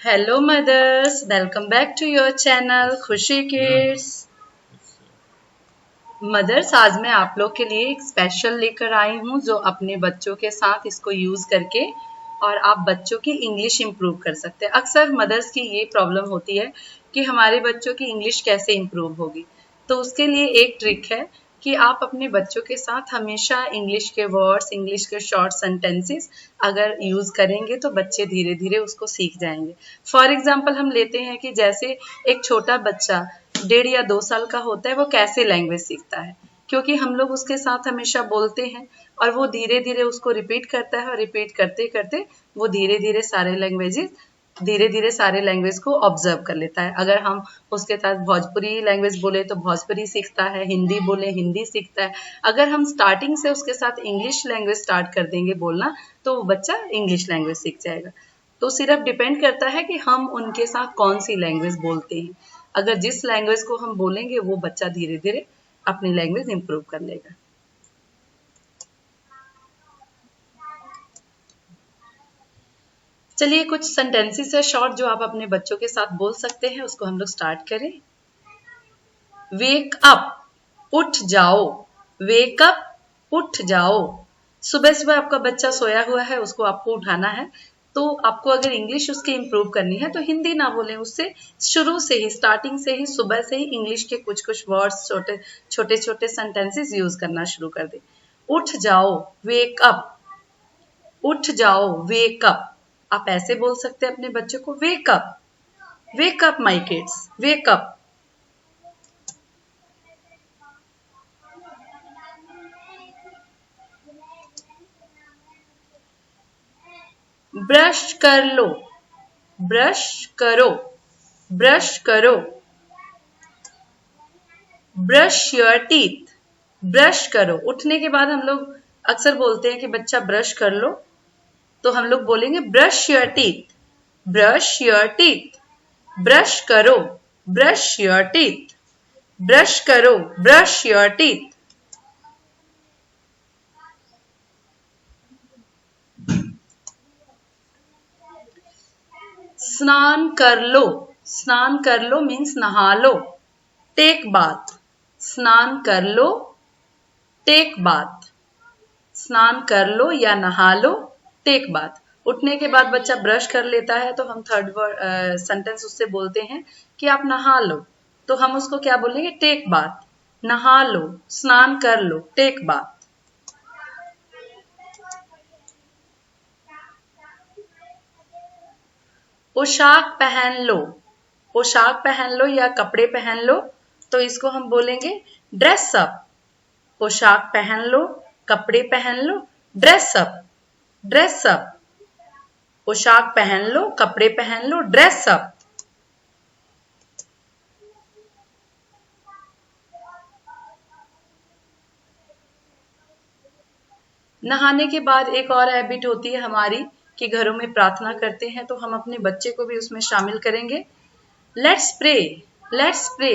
Hello mothers, welcome back to your channel Khushi kids. Mothers, आज मैं आप लोग के लिए एक स्पेशल लेकर आई हूँ जो अपने बच्चों के साथ इसको यूज करके और आप बच्चों की इंग्लिश इंप्रूव कर सकते हैं। अक्सर मदर्स की ये प्रॉब्लम होती है कि हमारे बच्चों की इंग्लिश कैसे इंप्रूव होगी। तो उसके लिए एक ट्रिक है कि आप अपने बच्चों के साथ हमेशा इंग्लिश के वर्ड्स, इंग्लिश के शॉर्ट सेंटेंसेस अगर यूज करेंगे तो बच्चे धीरे धीरे उसको सीख जाएंगे। फॉर एग्जाम्पल हम लेते हैं कि जैसे एक छोटा बच्चा 1.5 या 2 साल का होता है, वो कैसे लैंग्वेज सीखता है, क्योंकि हम लोग उसके साथ हमेशा बोलते हैं और वो धीरे धीरे उसको रिपीट करता है और रिपीट करते करते वो धीरे धीरे सारे लैंग्वेज को ऑब्जर्व कर लेता है। अगर हम उसके साथ भोजपुरी लैंग्वेज बोले तो भोजपुरी सीखता है, हिंदी बोले हिंदी सीखता है। अगर हम स्टार्टिंग से उसके साथ इंग्लिश लैंग्वेज स्टार्ट कर देंगे बोलना तो वो बच्चा इंग्लिश लैंग्वेज सीख जाएगा। तो सिर्फ डिपेंड करता है कि हम उनके साथ कौन सी लैंग्वेज बोलते हैं। अगर जिस लैंग्वेज को हम बोलेंगे वो बच्चा धीरे धीरे अपनी लैंग्वेज इंप्रूव कर लेगा। चलिए कुछ सेंटेंसेस है शॉर्ट जो आप अपने बच्चों के साथ बोल सकते हैं, उसको हम लोग स्टार्ट करें। वेक अप, उठ जाओ। वेक अप, उठ जाओ। सुबह सुबह आपका बच्चा सोया हुआ है, उसको आपको उठाना है। तो आपको अगर इंग्लिश उसकी इंप्रूव करनी है तो हिंदी ना बोलें, उससे शुरू से ही, स्टार्टिंग से ही, सुबह से ही इंग्लिश के कुछ कुछ वर्ड्स, छोटे छोटे छोटे सेंटेंसेस यूज करना शुरू कर दे। उठ जाओ, वेक अप। उठ जाओ, वेक अप। आप ऐसे बोल सकते हैं अपने बच्चे को, wake up, wake up my kids, wake up. Brush कर लो, ब्रश करो, ब्रश करो। ब्रश योर टीथ, ब्रश करो। उठने के बाद हम लोग अक्सर बोलते हैं कि बच्चा ब्रश कर लो, तो हम लोग बोलेंगे brush your teeth, brush your teeth. Brush करो, ब्रश योर टीथ, ब्रश करो, ब्रश योर टीथ। स्नान कर लो, स्नान कर लो मीन्स नहा लो। टेक बाथ, स्नान कर लो, टेक बाथ। स्नान कर लो या नहा लो, टेक बाथ। उठने के बाद बच्चा ब्रश कर लेता है तो हम थर्ड सेंटेंस उससे बोलते हैं कि आप नहा लो। तो हम उसको क्या बोलेंगे, टेक बाथ। नहा लो, स्नान कर लो, टेक बाथ। पोशाक पहन लो, पोशाक पहन लो या कपड़े पहन लो, तो इसको हम बोलेंगे ड्रेस अप। पोशाक पहन लो, कपड़े पहन लो, ड्रेस अप, ड्रेस अप। पोशाक पहन लो, कपड़े पहन लो, ड्रेस अप। नहाने के बाद एक और हैबिट होती है हमारी कि घरों में प्रार्थना करते हैं, तो हम अपने बच्चे को भी उसमें शामिल करेंगे। Let's pray, let's pray.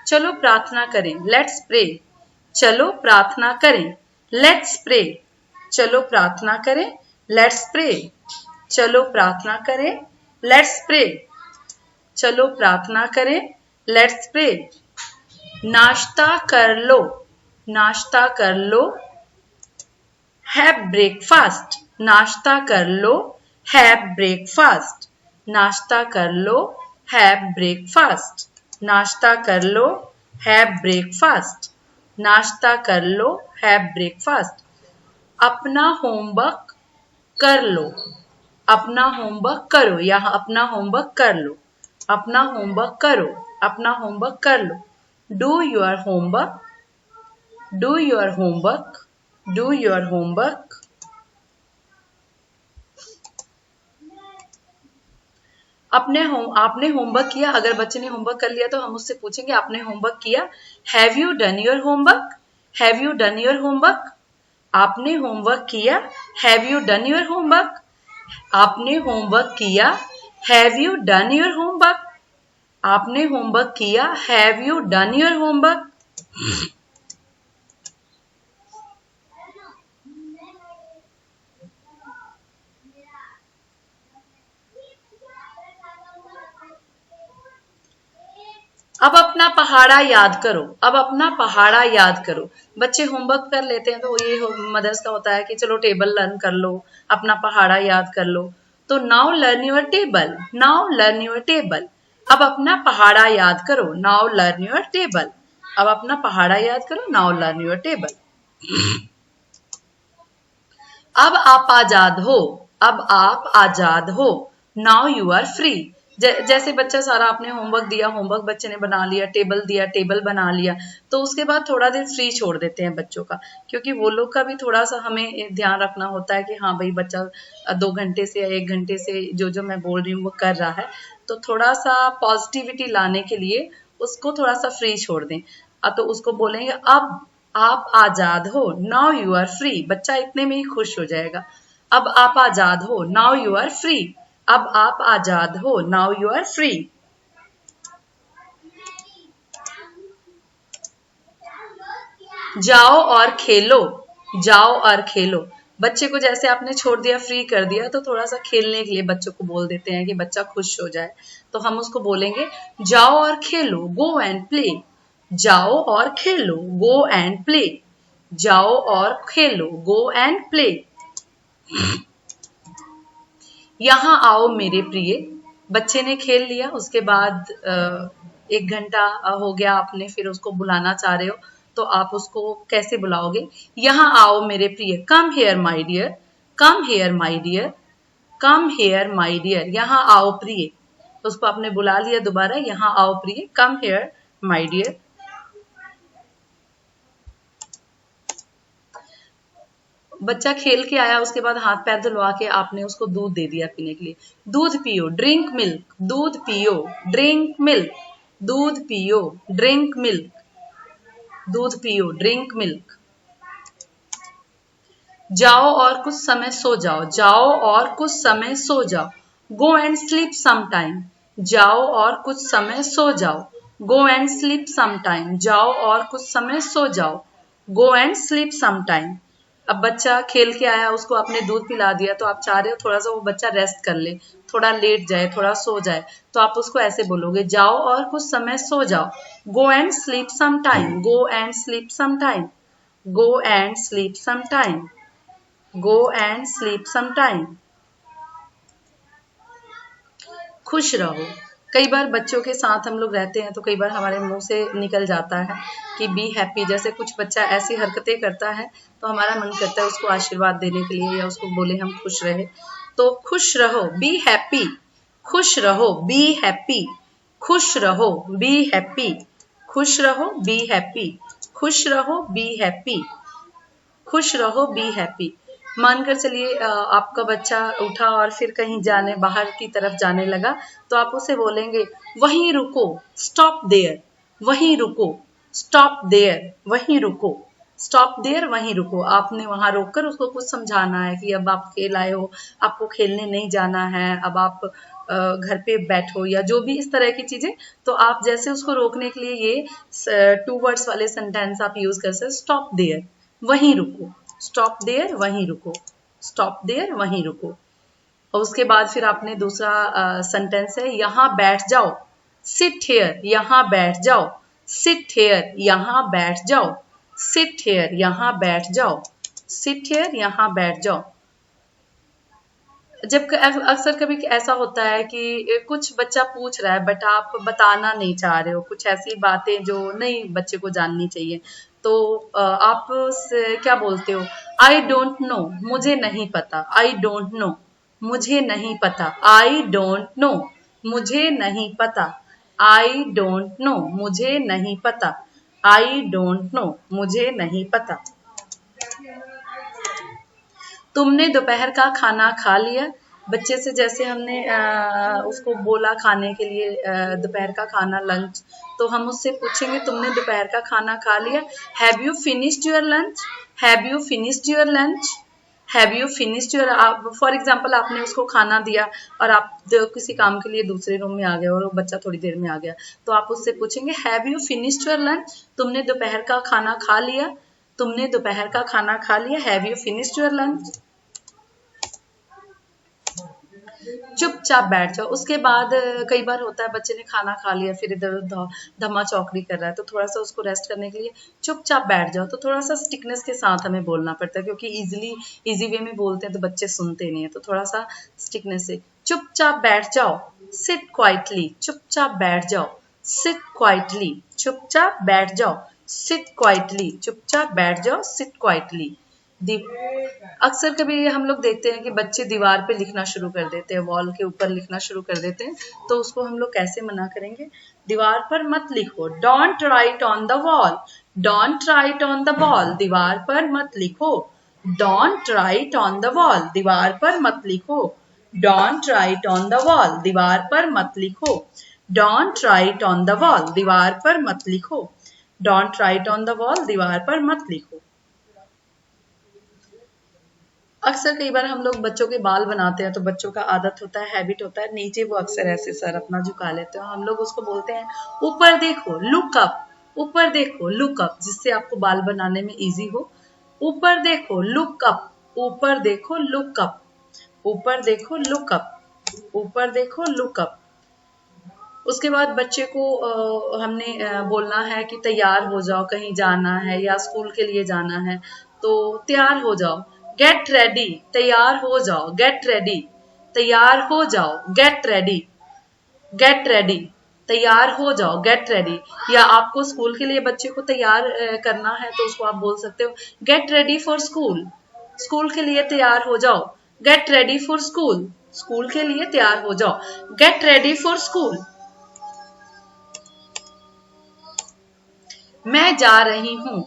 चलो प्रार्थना करें, लेट्स प्रे। चलो प्रार्थना करें, लेट्स प्रे। चलो प्रार्थना करें, लेट्स प्रे। चलो प्रार्थना करें, लेट्स प्रे। चलो प्रार्थना करें, लेट्स प्रे। नाश्ता कर लो, नाश्ता कर लो। हैव ब्रेकफास्ट, नाश्ता कर लो, हैव ब्रेकफास्ट। नाश्ता कर लो, हैव ब्रेकफास्ट। नाश्ता कर लो, हैव ब्रेकफास्ट। नाश्ता कर लो, हैव ब्रेकफास्ट। अपना होमवर्क कर लो, अपना होमवर्क करो या अपना होमवर्क कर लो। अपना होमवर्क करो, अपना होमवर्क कर लो। Do your homework, do your homework, do your homework. आपने होमवर्क किया, अगर बच्चे ने होमवर्क कर लिया तो हम उससे पूछेंगे आपने होमवर्क किया। Have you done your homework, have you done your homework. आपने होमवर्क किया, have you done your homework. आपने होमवर्क किया, have you done your homework. आपने होमवर्क किया, have you done your homework. अब अपना पहाड़ा याद करो, अब अपना पहाड़ा याद करो। बच्चे होमवर्क कर लेते हैं तो ये मदर्स का होता है कि चलो टेबल लर्न कर लो, अपना पहाड़ा याद कर लो। तो now learn your table, now learn your table. अब अपना पहाड़ा याद करो, नाउ लर्न योर टेबल। अब अपना पहाड़ा याद करो, नाउ लर्न योर टेबल। अब आप आजाद हो, अब आप आजाद हो, नाउ यू आर फ्री। जैसे बच्चा सारा आपने होमवर्क दिया, होमवर्क बच्चे ने बना लिया, टेबल दिया, टेबल बना लिया, तो उसके बाद थोड़ा देर फ्री छोड़ देते हैं बच्चों का, क्योंकि वो लोग का भी थोड़ा सा हमें ध्यान रखना होता है कि हाँ भाई बच्चा 2 घंटे से या 1 घंटे से जो मैं बोल रही हूँ वो कर रहा है, तो थोड़ा सा पॉजिटिविटी लाने के लिए उसको थोड़ा सा फ्री छोड़ दें। तो उसको बोलेंगे अब आप आजाद हो, नाउ यू आर फ्री। बच्चा इतने में ही खुश हो जाएगा। अब आप आजाद हो, नाउ यू आर फ्री। अब आप आजाद हो, नाउ यू आर फ्री। जाओ और खेलो, जाओ और खेलो। बच्चे को जैसे आपने छोड़ दिया, फ्री कर दिया, तो थोड़ा सा खेलने के लिए बच्चों को बोल देते हैं कि बच्चा खुश हो जाए। तो हम उसको बोलेंगे जाओ और खेलो, गो एंड प्ले। जाओ और खेलो, गो एंड प्ले। जाओ और खेलो, गो एंड प्ले। यहाँ आओ मेरे प्रिय। बच्चे ने खेल लिया, उसके बाद 1 घंटा हो गया, आपने फिर उसको बुलाना चाह रहे हो, तो आप उसको कैसे बुलाओगे? यहाँ आओ मेरे प्रिय, come here my dear, come here my dear, come here my dear. यहाँ आओ प्रिय, उसको आपने बुला लिया दोबारा, यहाँ आओ प्रिय, कम हेयर माय डियर। बच्चा खेल के आया, उसके बाद हाथ पैर धुलवा के आपने उसको दूध दे दिया पीने के लिए। दूध पियो, ड्रिंक मिल्क, दूध पियो, ड्रिंक मिल्क, दूध पियो, ड्रिंक मिल्क, दूध पियो, ड्रिंक मिल्क। जाओ और कुछ समय सो जाओ, जाओ और कुछ समय सो जाओ, go and sleep some time. जाओ और कुछ समय सो जाओ, go and sleep some time. जाओ और कुछ समय सो जाओ, go and sleep some time. अब बच्चा खेल के आया, उसको आपने दूध पिला दिया, तो आप चाह रहे हो थोड़ा सा वो बच्चा रेस्ट कर ले, थोड़ा लेट जाए, थोड़ा सो जाए, तो आप उसको ऐसे बोलोगे जाओ और कुछ समय सो जाओ, go and sleep some time, go and sleep some time, go and sleep some time, go and sleep some time. खुश रहो। कई बार बच्चों के साथ हम लोग रहते हैं तो कई बार हमारे मुंह से निकल जाता है कि बी हैप्पी। जैसे कुछ बच्चा ऐसी हरकतें करता है तो हमारा मन करता है उसको आशीर्वाद देने के लिए या उसको बोले हम खुश रहे। तो खुश रहो, बी हैप्पी, खुश रहो, बी हैप्पी, खुश रहो, बी हैप्पी, खुश रहो, बी हैप्पी, खुश रहो, बी हैप्पी, खुश रहो, बी हैप्पी। मानकर चलिए आपका बच्चा उठा और फिर कहीं जाने बाहर की तरफ जाने लगा, तो आप उसे बोलेंगे वहीं रुको, स्टॉप देयर, वहीं रुको, स्टॉप देयर, वहीं रुको, स्टॉप देयर, वहीं रुको। आपने वहां रोककर उसको कुछ समझाना है कि अब आप खेल आए हो, आपको खेलने नहीं जाना है, अब आप घर पे बैठो या जो भी इस तरह की चीजें। तो आप जैसे उसको रोकने के लिए ये 2 वर्ड्स वाले सेंटेंस आप यूज कर सकते, स्टॉप देयर, वहीं रुको, स्टॉप देयर, वहीं रुको, स्टॉप देयर, वहीं रुको। और उसके बाद फिर आपने दूसरा सेंटेंस है यहाँ बैठ जाओ, सिट हेयर, यहाँ बैठ जाओ, सिट हेयर, यहाँ बैठ जाओ, सिट हेयर, यहाँ बैठ जाओ, सिट हेयर, यहाँ बैठ जाओ। जब अक्सर कभी ऐसा होता है कि कुछ बच्चा पूछ रहा है बट आप बताना नहीं चाह रहे हो, कुछ ऐसी बातें जो नहीं बच्चे को जाननी चाहिए, तो आप क्या बोलते हो? आई डोंट नो, मुझे नहीं पता, आई डोंट नो, मुझे नहीं पता, आई डोंट नो, मुझे नहीं पता, आई डोंट नो, मुझे नहीं पता, आई डोंट नो, मुझे नहीं पता। तुमने दोपहर का खाना खा लिया? बच्चे से जैसे हमने उसको बोला खाने के लिए दोपहर का खाना, लंच, तो हम उससे पूछेंगे तुमने दोपहर का खाना खा लिया? Have you finished your lunch? Have you finished your lunch? Have you finished your, for example आपने उसको खाना दिया और आप किसी काम के लिए दूसरे रूम में आ गए और वो बच्चा थोड़ी देर में आ गया, तो आप उससे पूछेंगे have you finished your lunch? तुमने दोपहर का खाना खा लिया? तुमने दोपहर का खाना खा लिया? Have you finished your lunch? चुपचाप बैठ जाओ। उसके बाद कई बार होता है बच्चे ने खाना खा लिया, फिर इधर उधर धमा चौकड़ी कर रहा है, तो थोड़ा सा उसको रेस्ट करने के लिए चुपचाप बैठ जाओ। तो थोड़ा सा स्टिकनेस के साथ हमें बोलना पड़ता है, क्योंकि इजी वे में बोलते हैं तो बच्चे सुनते नहीं है, तो थोड़ा सा स्टिकनेस से चुपचाप बैठ जाओ, सिट क्वाइटली, चुपचाप बैठ जाओ, सिट क्वाइटली, चुपचाप बैठ जाओ, सिट क्वाइटली, चुपचाप बैठ जाओ, सिट क्वाइटली। अक्सर कभी हम लोग देखते हैं कि बच्चे दीवार पे लिखना शुरू कर देते हैं, वॉल के ऊपर लिखना शुरू कर देते हैं, तो उसको हम लोग कैसे मना करेंगे? दीवार पर मत लिखो, don't write on the wall, don't write on the wall, दीवार पर मत लिखो, don't write on the wall, दीवार पर मत लिखो, don't write on the wall, दीवार पर मत लिखो, don't write on the wall, दीवार पर मत लिखो, don't write on the wall, दीवार पर मत लिखो। अक्सर कई बार हम लोग बच्चों के बाल बनाते हैं, तो बच्चों का आदत होता है, हैबिट होता है, नीचे वो अक्सर ऐसे सर अपना झुका लेते हैं, हम लोग उसको बोलते हैं ऊपर देखो, लुक अप, ऊपर देखो, लुक अप, जिससे आपको बाल बनाने में इजी हो। ऊपर देखो, लुक अप, ऊपर देखो, लुक अप, ऊपर देखो, लुक अप, ऊपर देखो, लुक अप। उसके बाद बच्चे को हमने बोलना है कि तैयार हो जाओ, कहीं जाना है या स्कूल के लिए जाना है, तो तैयार हो जाओ, गेट रेडी, तैयार हो जाओ, गेट रेडी, तैयार हो जाओ, गेट रेडी, गेट रेडी, तैयार हो जाओ, गेट रेडी। या आपको स्कूल के लिए बच्चे को तैयार करना है, तो उसको आप बोल सकते हो get ready for school, school के लिए तैयार हो जाओ, get ready for school, school के लिए तैयार हो जाओ, गेट रेडी फॉर स्कूल। मैं जा रही हूँ,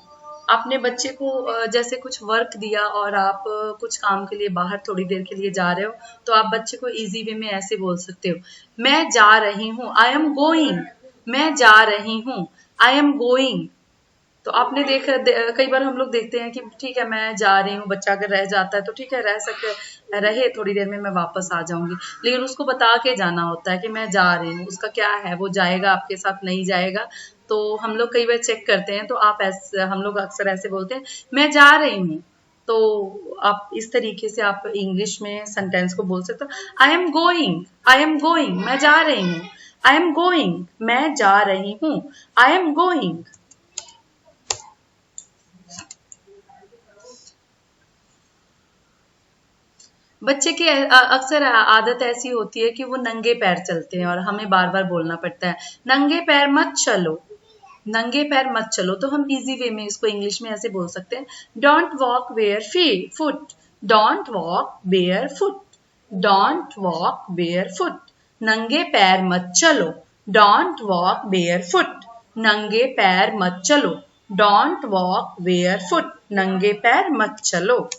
आपने बच्चे को जैसे कुछ वर्क दिया और आप कुछ काम के लिए बाहर थोड़ी देर के लिए जा रहे हो, तो आप बच्चे को इजी वे में ऐसे बोल सकते हो, मैं जा रही हूँ, आई एम गोइंग, मैं जा रही हूँ, आई एम गोइंग। तो आपने कई बार हम लोग देखते हैं कि ठीक है मैं जा रही हूँ, बच्चा अगर रह जाता है तो ठीक है, रहे थोड़ी देर में मैं वापस आ जाऊंगी, लेकिन उसको बता के जाना होता है कि मैं जा रही हूँ। उसका क्या है, वो जाएगा आपके साथ, नहीं जाएगा, तो हम लोग कई बार चेक करते हैं, तो हम लोग अक्सर ऐसे बोलते हैं मैं जा रही हूँ। तो आप इस तरीके से आप इंग्लिश में सेंटेंस को बोल सकते हो, I am going, I am going, मैं जा रही हूँ, आई एम गोइंग, मैं जा रही हूँ, आई एम गोइंग। बच्चे की अक्सर आदत ऐसी होती है कि वो नंगे पैर चलते हैं और हमें बार बार बोलना पड़ता है नंगे पैर मत चलो, नंगे पैर मत चलो। तो हम इजी वे में इसको इंग्लिश में ऐसे बोल सकते हैं, don't walk bear foot, don't walk bear foot, don't walk bear foot, नंगे पैर मत चलो, डोंट वॉक बेयर फुट, नंगे पैर मत चलो, डोंट वॉक बेयर फुट, नंगे पैर मत चलो।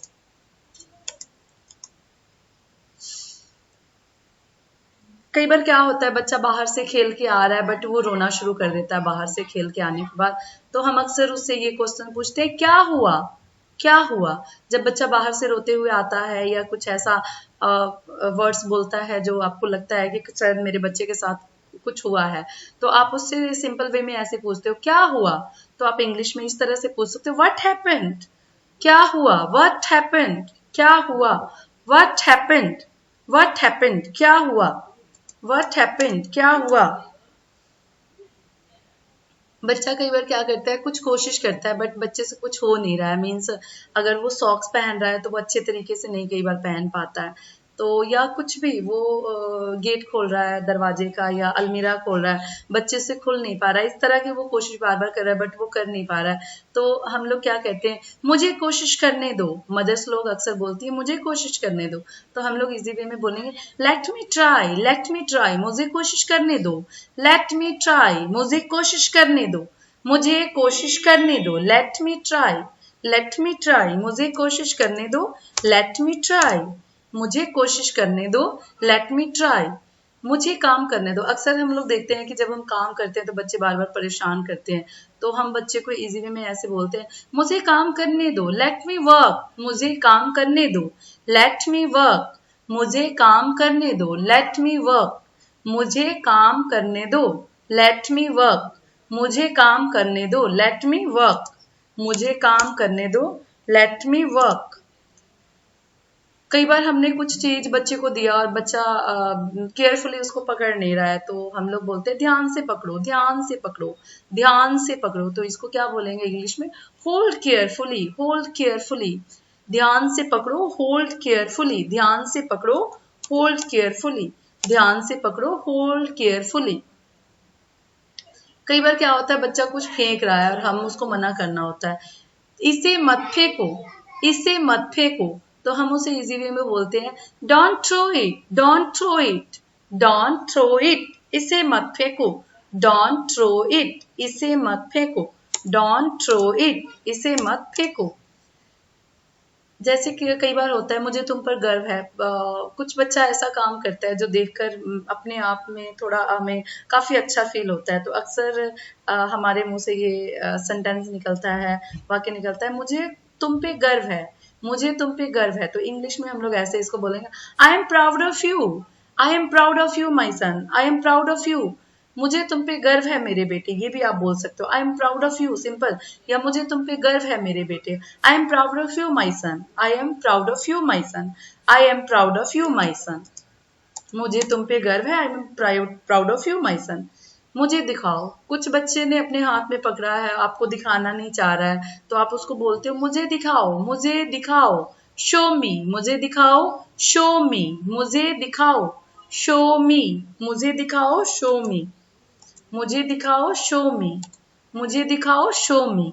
कई बार क्या होता है, बच्चा बाहर से खेल के आ रहा है बट वो रोना शुरू कर देता है बाहर से खेल के आने के बाद, तो हम अक्सर उससे ये क्वेश्चन पूछते हैं क्या हुआ, क्या हुआ। जब बच्चा बाहर से रोते हुए आता है या कुछ ऐसा वर्ड्स बोलता है जो आपको लगता है कि शायद मेरे बच्चे के साथ कुछ हुआ है, तो आप उससे सिंपल वे में ऐसे पूछते हो क्या हुआ। तो आप इंग्लिश में इस तरह से पूछ सकते हो, व्हाट हैपेंड, क्या हुआ, व्हाट हैपेंड, क्या हुआ, व्हाट हैपेंड, व्हाट हैपेंड, क्या हुआ, व्हाट हैपेंड, क्या हुआ। बच्चा कई बार क्या करता है, कुछ कोशिश करता है बट बच्चे से कुछ हो नहीं रहा है, मीन्स अगर वो सॉक्स पहन रहा है तो वो अच्छे तरीके से नहीं कई बार पहन पाता है, तो या कुछ भी वो गेट खोल रहा है दरवाजे का या अलमीरा खोल रहा है, बच्चे से खुल नहीं पा रहा है, इस तरह की वो कोशिश बार बार कर रहा है बट वो कर नहीं पा रहा है, तो हम लोग क्या कहते हैं, मुझे कोशिश करने दो। मदर्स लोग अक्सर बोलती है मुझे कोशिश करने दो, तो हम लोग इजी वे में बोलेंगे let me try, let me try, मुझे कोशिश करने दो, लेट मी ट्राई, मुझे कोशिश करने दो, मुझे कोशिश करने दो, let me try, let me try, मुझे कोशिश करने दो, लेट मी ट्राई, मुझे कोशिश करने दो, लेट मी ट्राई, मुझे काम करने दो। अक्सर हम लोग देखते हैं कि जब हम काम करते हैं तो बच्चे बार बार परेशान करते हैं, तो हम बच्चे को इजी वे में ऐसे बोलते हैं मुझे काम करने दो, लेट मी वर्क, मुझे काम करने दो, लेट मी वर्क, मुझे काम करने दो, लेट मी वर्क, मुझे काम करने दो, लेट मी वर्क, मुझे काम करने दो, लेट मी वर्क, मुझे काम करने दो, लेट मी वर्क। कई बार हमने कुछ चीज बच्चे को दिया और बच्चा केयरफुली उसको पकड़ नहीं रहा है, तो हम लोग बोलते हैं ध्यान से पकड़ो, ध्यान से पकड़ो, ध्यान से पकड़ो। तो इसको क्या बोलेंगे इंग्लिश में? Hold carefully, hold carefully. ध्यान से पकड़ो, होल्ड केयरफुली, ध्यान से पकड़ो, होल्ड केयरफुली, ध्यान से पकड़ो, होल्ड केयरफुली। कई बार क्या होता है, बच्चा कुछ फेंक रहा है और हम उसको मना करना होता है, इसे मत फेंको, इसे मत फेंको। तो हम उसे इजी वे में बोलते हैं don't throw it, don't throw it, don't throw it, इसे मत फेंको, डोंट थ्रो इट, इसे मत फेंको, डोंट थ्रो इट, इसे मत फेंको। जैसे कि कई बार होता है मुझे तुम पर गर्व है, कुछ बच्चा ऐसा काम करता है जो देखकर अपने आप में थोड़ा हमें काफी अच्छा फील होता है, तो अक्सर हमारे मुंह से ये सेंटेंस निकलता है, वाक्य निकलता है, मुझे तुम पे गर्व है, मुझे तुम पे गर्व है। तो इंग्लिश में हम लोग ऐसे इसको बोलेंगे I am proud of you, I am proud of you my son, I am proud of you, मुझे तुम पे गर्व है मेरे बेटे, ये भी आप बोल सकते हो, I am proud of you simple, या मुझे तुम पे गर्व है मेरे बेटे, I am proud of you my son, I am proud of you my son, I am proud of you my son, मुझे तुम पे गर्व है, I am proud of you my son. मुझे दिखाओ, कुछ बच्चे ने अपने हाथ में पकड़ा है, आपको दिखाना नहीं चाह रहा है, तो आप उसको बोलते हो मुझे दिखाओ, मुझे दिखाओ, शो मी, मुझे दिखाओ, शो मी, मुझे दिखाओ, शो मी, मुझे दिखाओ, शो मी, मुझे दिखाओ, शो मी, मुझे दिखाओ, शो मी।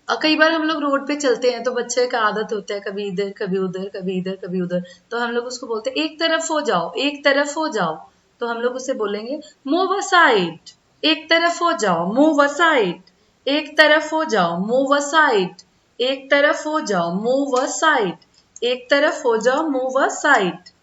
कई बार हम लोग रोड पे चलते हैं तो बच्चे का आदत होता है कभी इधर कभी उधर, कभी इधर कभी उधर, तो हम लोग उसको बोलते हैं एक तरफ हो जाओ, एक तरफ हो जाओ। तो हम लोग उसे बोलेंगे मूव असाइड, एक तरफ हो जाओ, मूव असाइड, एक तरफ हो जाओ, मूव असाइड, एक तरफ हो जाओ, मूव असाइड, एक तरफ हो जाओ, मूव असाइड।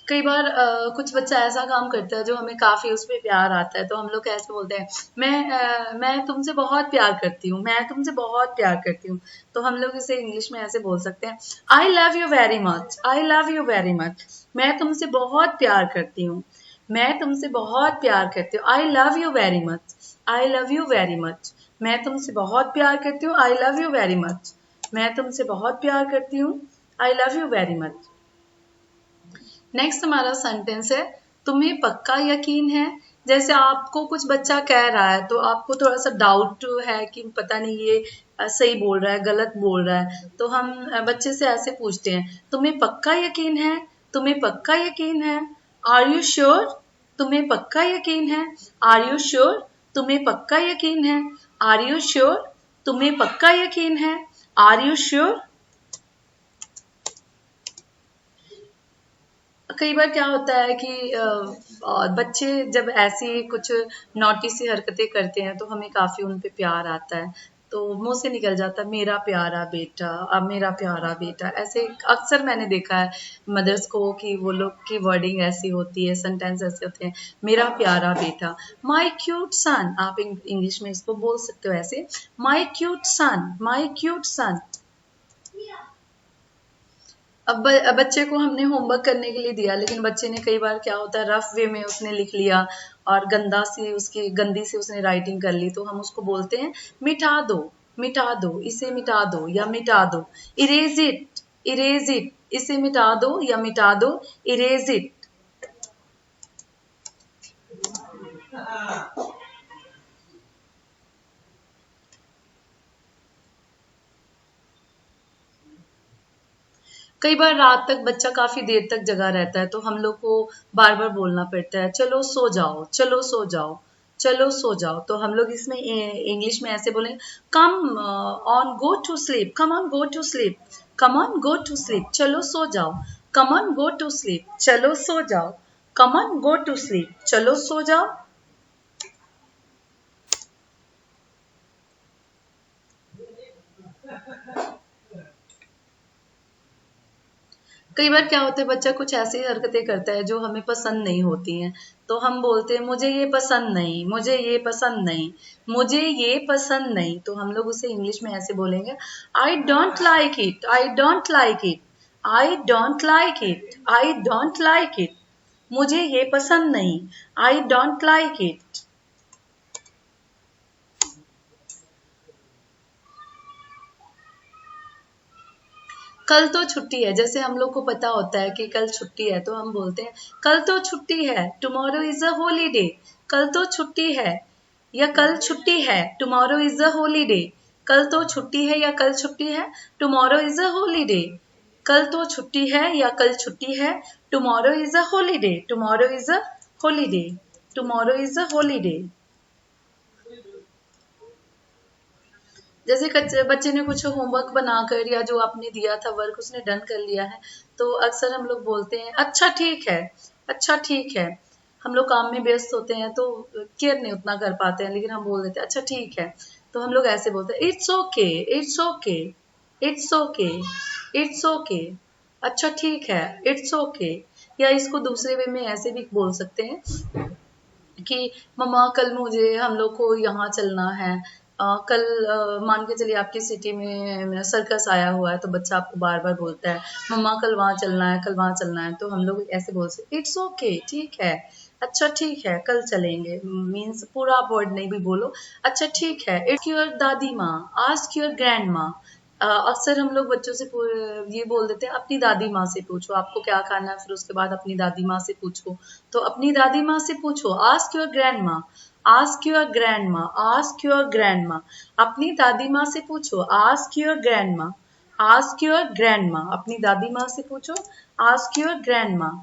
कई बार कुछ बच्चा ऐसा काम करता है जो हमें काफी उस पर प्यार आता है, तो हम लोग कैसे बोलते हैं मैं तुमसे बहुत प्यार करती हूँ, मैं तुमसे बहुत प्यार करती हूँ। तो हम लोग इसे इंग्लिश में ऐसे बोल सकते हैं I love you very much, I love you very much, मैं तुमसे बहुत प्यार करती हूँ, मैं तुमसे बहुत प्यार करती हूँ, I love you very much, I love you very much, मैं तुमसे बहुत प्यार करती हूँ, I love you very much, मैं तुमसे बहुत प्यार करती हूँ, I love you very much. Next हमारा सेंटेंस है तुम्हें पक्का यकीन है। जैसे आपको कुछ बच्चा कह रहा है तो आपको थोड़ा सा डाउट है कि पता नहीं ये सही बोल रहा है गलत बोल रहा है, तो हम बच्चे से ऐसे पूछते हैं तुम्हें पक्का यकीन है, तुम्हें पक्का यकीन है, आर यू श्योर, तुम्हें पक्का यकीन है, आर यू श्योर, तुम्हें पक्का यकीन है, आर यू श्योर, तुम्हें पक्का यकीन है, आर यू श्योर। कई बार क्या होता है कि बच्चे जब ऐसी कुछ नॉटी सी हरकतें करते हैं तो हमें काफी उन पे प्यार आता है, तो मुंह से निकल जाता है मेरा प्यारा बेटा, अब मेरा प्यारा बेटा। ऐसे अक्सर मैंने देखा है मदर्स को कि वो लोग की वर्डिंग ऐसी होती है, सेंटेंस ऐसे होते हैं, मेरा प्यारा बेटा, माई क्यूट सन, आप इंग्लिश में इसको बोल सकते हो ऐसे, माई क्यूट सन, माई क्यूट सन। अब बच्चे को हमने होमवर्क करने के लिए दिया, लेकिन बच्चे ने कई बार क्या होता है रफ वे में उसने लिख लिया और गंदी से उसने राइटिंग कर ली, तो हम उसको बोलते हैं मिटा दो, मिटा दो, इसे मिटा दो या मिटा दो, इरेज इट, इरेज इट, इसे मिटा दो या मिटा दो, इरेज इट। कई बार रात तक बच्चा काफी देर तक जगा रहता है, तो हम लोग को बार बार बोलना पड़ता है चलो सो जाओ, चलो सो जाओ, चलो सो जाओ। तो हम लोग इसमें इंग्लिश में ऐसे बोलेंगे come on go to sleep, come on go to sleep, come on go to sleep, चलो सो जाओ, come on go to sleep, चलो सो जाओ, come on go to sleep, चलो सो जाओ। कई बार क्या होता है बच्चा कुछ ऐसी हरकतें करता है जो हमें पसंद नहीं होती हैं, तो हम बोलते हैं मुझे ये पसंद नहीं, मुझे ये पसंद नहीं, मुझे ये पसंद नहीं। तो हम लोग उसे इंग्लिश में ऐसे बोलेंगे I don't like it, I don't like it, I don't like it, I don't like it, मुझे ये पसंद नहीं, आई डोंट लाइक इट। कल तो छुट्टी है, जैसे हम लोग को पता होता है कि कल छुट्टी है तो हम बोलते हैं कल तो छुट्टी है, टुमारो इज अ हॉलीडे। कल तो छुट्टी है या कल छुट्टी है, टुमारो इज अ हॉलीडे। कल तो छुट्टी है या कल छुट्टी है, टुमारो इज अ हॉलीडे। कल तो छुट्टी है या कल छुट्टी है, tomorrow is a holiday. Tomorrow is a holiday. Tomorrow is a holiday. जैसे बच्चे ने कुछ होमवर्क बनाकर या जो आपने दिया था वर्क उसने डन कर लिया है, तो अक्सर हम लोग बोलते हैं अच्छा ठीक है, अच्छा ठीक है। हम लोग काम में व्यस्त होते हैं तो केयर नहीं उतना कर पाते हैं, लेकिन हम बोल देते हैं अच्छा ठीक है। तो हम लोग ऐसे बोलते हैं it's okay, it's okay, it's okay, it's okay. अच्छा ठीक है, इट्स ओके। या इसको दूसरे वे में ऐसे भी बोल सकते हैं कि मम्मा कल मुझे हम लोग को यहाँ चलना है। कल मान के चलिए आपकी सिटी में सर्कस आया हुआ है, तो बच्चा आपको बार बार बोलता है मम्मा कल वहाँ चलना है, कल वहाँ चलना है। तो हम लोग ऐसे बोल सकते इट्स ओके, ठीक है, अच्छा ठीक है, कल चलेंगे। मीन्स पूरा वर्ड नहीं भी बोलो, अच्छा ठीक है। इट्स योर दादी माँ, आस्क योर ग्रैंड माँ। अक्सर हम लोग बच्चों से ये बोल देते हैं अपनी दादी माँ से पूछो आपको क्या खाना है, फिर उसके बाद अपनी दादी माँ से पूछो। तो अपनी दादी माँ से पूछो, आस्क योर ग्रैंड माँ, आस्क योर ग्रैंड माँ, आस्क योर ग्रैंड माँ। अपनी दादी माँ से पूछो, आस्क योर ग्रैंड माँ, आस्क योर ग्रैंड माँ। अपनी दादी माँ से पूछो, आस्क योर ग्रैंड माँ।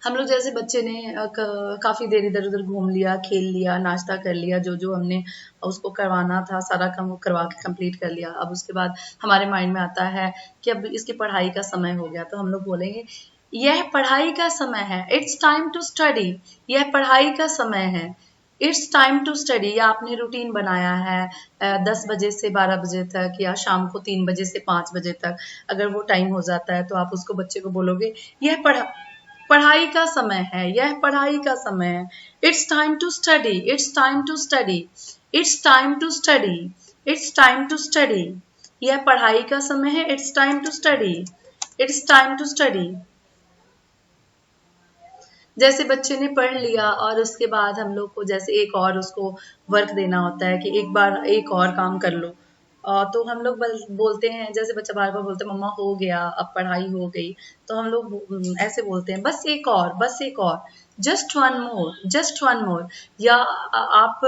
हम लोग जैसे बच्चे ने काफी देर इधर उधर घूम लिया, खेल लिया, नाश्ता कर लिया, जो जो हमने उसको करवाना था सारा काम वो करवा के कंप्लीट कर लिया। अब उसके बाद हमारे माइंड में आता है कि अब इसकी पढ़ाई का समय हो गया, तो हम लोग बोलेंगे यह पढ़ाई का समय है, इट्स टाइम टू स्टडी। यह पढ़ाई का समय है, इट्स टाइम टू स्टडी। या आपने रूटीन बनाया है 10 बजे से 12 बजे तक या शाम को 3 बजे से 5 बजे तक, अगर वो टाइम हो जाता है तो आप उसको बच्चे को बोलोगे यह पढ़ाई का समय है, यह पढ़ाई का समय है। It's time to study, it's time to study, it's time to study, it's time to study. यह पढ़ाई का समय है, it's time to study, it's time to study. जैसे बच्चे ने पढ़ लिया और उसके बाद हम लोग को जैसे एक और उसको वर्क देना होता है कि एक बार एक और काम कर लो। तो हम लोग बोलते हैं, जैसे बच्चा बार बार बोलते हैं मम्मा हो गया, अब पढ़ाई हो गई, तो हम लोग ऐसे बोलते हैं बस एक और, बस एक और, just one more, just one more. या आप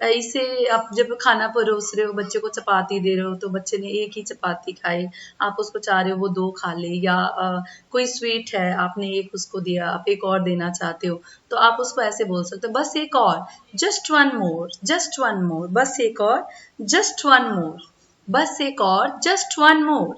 इसे आप जब खाना परोस रहे हो, बच्चे को चपाती दे रहे हो, तो बच्चे ने एक ही चपाती खाई, आप उसको चाह रहे हो वो 2 खा ले। या कोई स्वीट है, आपने एक उसको दिया, आप एक और देना चाहते हो, तो आप उसको ऐसे बोल सकते हो बस एक और, just one more, just one more, बस एक और, जस्ट वन मोर, बस एक और, जस्ट वन मोर।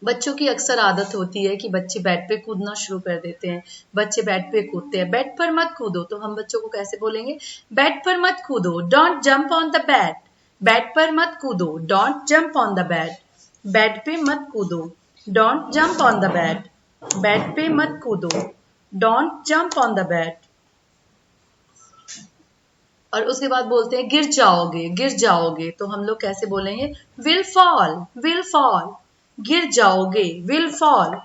बच्चों की अक्सर आदत होती है कि बच्चे बेड पे कूदना शुरू कर देते हैं। बच्चे बेड पे कूदते हैं, बेड पर मत कूदो, तो हम बच्चों को कैसे बोलेंगे बेड पर मत कूदो, don't jump on the bed. Bed पर मत कूदो, don't jump on the bed. Bed पे मत कूदो, don't jump on the bed. Bed पे मत कूदो, don't jump on the bed. और उसके बाद बोलते हैं गिर जाओगे, गिर जाओगे, तो हम लोग कैसे बोलेंगे विल फॉल, विल फॉल। गिर जाओगे, विल फॉल।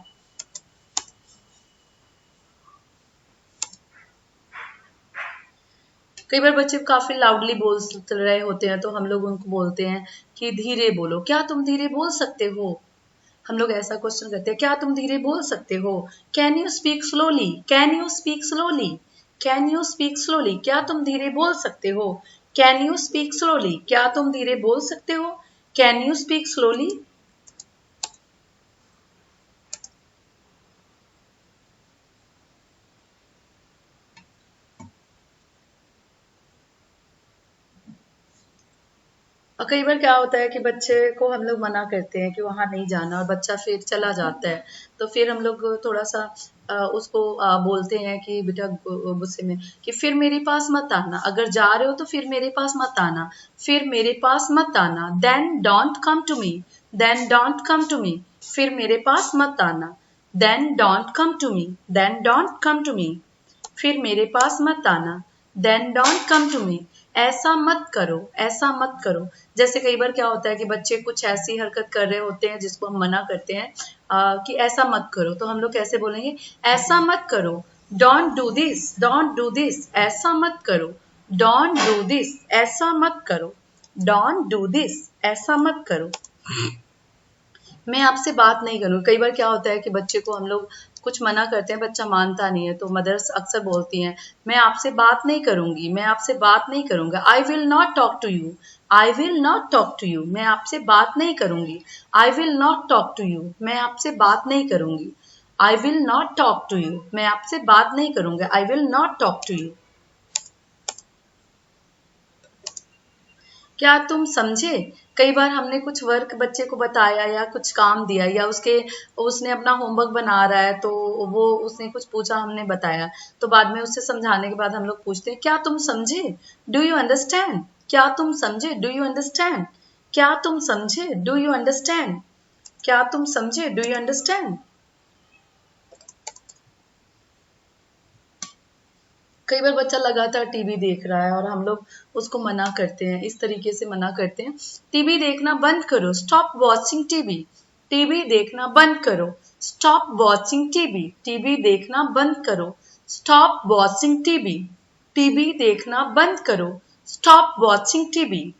कई बार बच्चे काफी लाउडली बोल रहे होते हैं, तो हम लोग उनको बोलते हैं कि धीरे बोलो, क्या तुम धीरे बोल सकते हो। हम लोग ऐसा क्वेश्चन करते हैं क्या तुम धीरे बोल सकते हो, can you speak slowly, can you speak slowly, can you speak slowly. क्या तुम धीरे बोल सकते हो, कैन यू स्पीक स्लोली। क्या तुम धीरे बोल सकते हो, कैन यू स्पीक स्लोली। और कई बार क्या होता है कि बच्चे को हम लोग मना करते हैं कि वहां नहीं जाना, और बच्चा फिर चला जाता है, तो फिर हम लोग थोड़ा सा उसको बोलते हैं कि बेटा गुस्से में कि फिर मेरे पास मत आना, अगर जा रहे हो तो फिर मेरे पास मत आना, फिर मेरे पास मत आना। Then don't come to me, then don't come to me. फिर मेरे पास मत आना, then don't come to me, then don't come to me. फिर मेरे पास मत आना, then don't come to me. ऐसा मत करो, ऐसा मत करो। जैसे कई बार क्या होता है कि बच्चे कुछ ऐसी हरकत कर रहे होते हैं जिसको हम मना करते हैं कि ऐसा मत करो, तो हम लोग कैसे बोलेंगे ऐसा मत करो, don't do this, don't do this, ऐसा मत करो। डोंट डू दिस, ऐसा मत करो। डोंट डू दिस, ऐसा मत करो। मैं आपसे बात नहीं करूँ। कई बार क्या होता है कि बच्चे को हम लोग कुछ मना करते हैं, बच्चा मानता नहीं है, तो मदर्स अक्सर बोलती हैं मैं आपसे बात नहीं करूंगी, मैं आपसे बात नहीं करूंगा। I will not talk to you, I will not talk to you, मैं आपसे बात नहीं करूंगी। I will not talk to you, मैं आपसे बात नहीं करूंगी। I will not talk to you, मैं आपसे बात नहीं करूंगा। I will not talk to you. क्या तुम समझे? कई बार हमने कुछ वर्क बच्चे को बताया या कुछ काम दिया या उसने अपना होमवर्क बना रहा है, तो वो उसने कुछ पूछा, हमने बताया, तो बाद में उससे समझाने के बाद हम लोग पूछते हैं क्या तुम समझे? Do you understand? क्या तुम समझे? Do you understand? क्या तुम समझे? Do you understand? क्या तुम समझे? Do you understand? कई बार बच्चा लगातार टीवी देख रहा है और हम लोग उसको मना करते हैं, इस तरीके से मना करते हैं, टीवी देखना बंद करो, स्टॉप वॉचिंग टीवी। टीवी देखना बंद करो, स्टॉप वॉचिंग टीवी। टीवी देखना बंद करो, स्टॉप वॉचिंग टीवी। टीवी देखना बंद करो, स्टॉप वॉचिंग टीवी।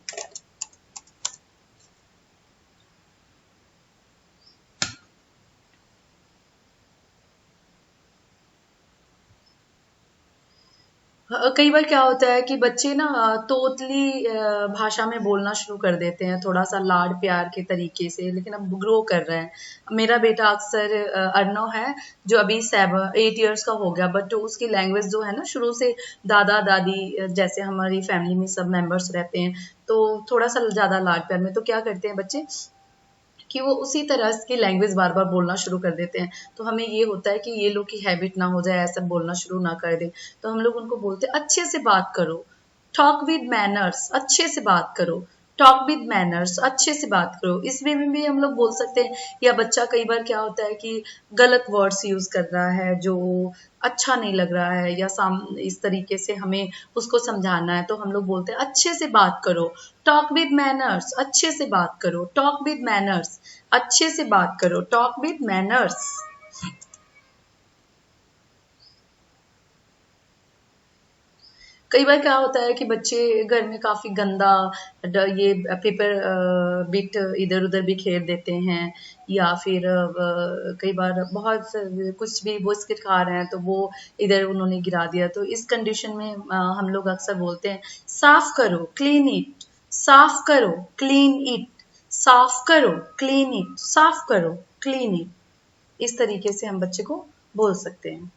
कई बार क्या होता है कि बच्चे ना तोतली भाषा में बोलना शुरू कर देते हैं, थोड़ा सा लाड प्यार के तरीके से, लेकिन अब ग्रो कर रहे हैं। मेरा बेटा अक्सर अर्नव है, जो अभी 8 इयर्स का हो गया, बट उसकी लैंग्वेज जो है ना, शुरू से दादा दादी जैसे हमारी फैमिली में सब मेंबर्स रहते हैं, तो थोड़ा सा ज्यादा लाड प्यार में, तो क्या करते हैं बच्चे कि वो उसी तरह की लैंग्वेज बार बार बोलना शुरू कर देते हैं। तो हमें ये होता है कि ये लोग की हैबिट ना हो जाए, ऐसा बोलना शुरू ना कर दे। तो हम लोग उनको बोलते हैं अच्छे से बात करो, टॉक विद मैनर्स, अच्छे से बात करो, टॉक विद मैनर्स, अच्छे से बात करो। इस वे में भी हम लोग बोल सकते हैं। या बच्चा कई बार क्या होता है कि गलत वर्ड्स यूज कर रहा है जो अच्छा नहीं लग रहा है, या इस तरीके से हमें उसको समझाना है, तो हम लोग बोलते हैं अच्छे से बात करो, टॉक विद मैनर्स, अच्छे से बात करो, टॉक विद मैनर्स, अच्छे से बात करो, टॉक विद मैनर्स। कई बार क्या होता है कि बच्चे घर में काफी गंदा ये पेपर बिट इधर उधर बिखेर देते हैं, या फिर कई बार बहुत कुछ भी बिस्किट खा रहे हैं तो वो इधर उन्होंने गिरा दिया। तो इस कंडीशन में हम लोग अक्सर बोलते हैं साफ करो, क्लीन इट, साफ करो, क्लीन इट, साफ करो, क्लीन इट, साफ करो, क्लीन इट। इस तरीके से हम बच्चे को बोल सकते हैं।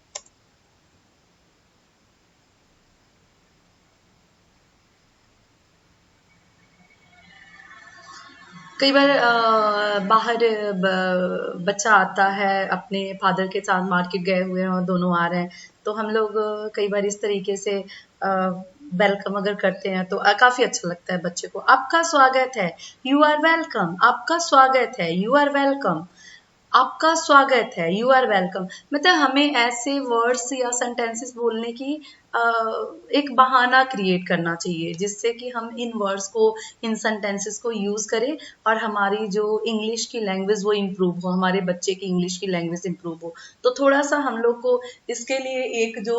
कई बार बाहर बच्चा आता है, अपने फादर के साथ मार्केट गए हुए हैं और दोनों आ रहे हैं, तो हम लोग कई बार इस तरीके से वेलकम अगर करते हैं तो काफी अच्छा लगता है बच्चे को। आपका स्वागत है, यू आर वेलकम, आपका स्वागत है, यू आर वेलकम, आपका स्वागत है, यू आर वेलकम। मतलब हमें ऐसे वर्ड्स या सेंटेंसेस बोलने की अ, एक बहाना क्रिएट करना चाहिए, जिससे कि हम इन वर्ड्स को, इन सेंटेंसेस को यूज करें और हमारी जो इंग्लिश की लैंग्वेज वो इम्प्रूव हो, हमारे बच्चे की इंग्लिश की लैंग्वेज इम्प्रूव हो। तो थोड़ा सा हम लोग को इसके लिए एक जो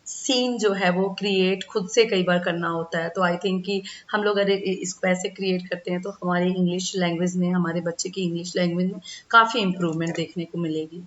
सीन जो है वो क्रिएट खुद से कई बार करना होता है। तो आई थिंक कि हम लोग अगर इसको ऐसे क्रिएट करते हैं तो हमारी इंग्लिश लैंग्वेज में, हमारे बच्चे की इंग्लिश लैंग्वेज में काफी इम्प्रूवमेंट देखने को मिलेगी।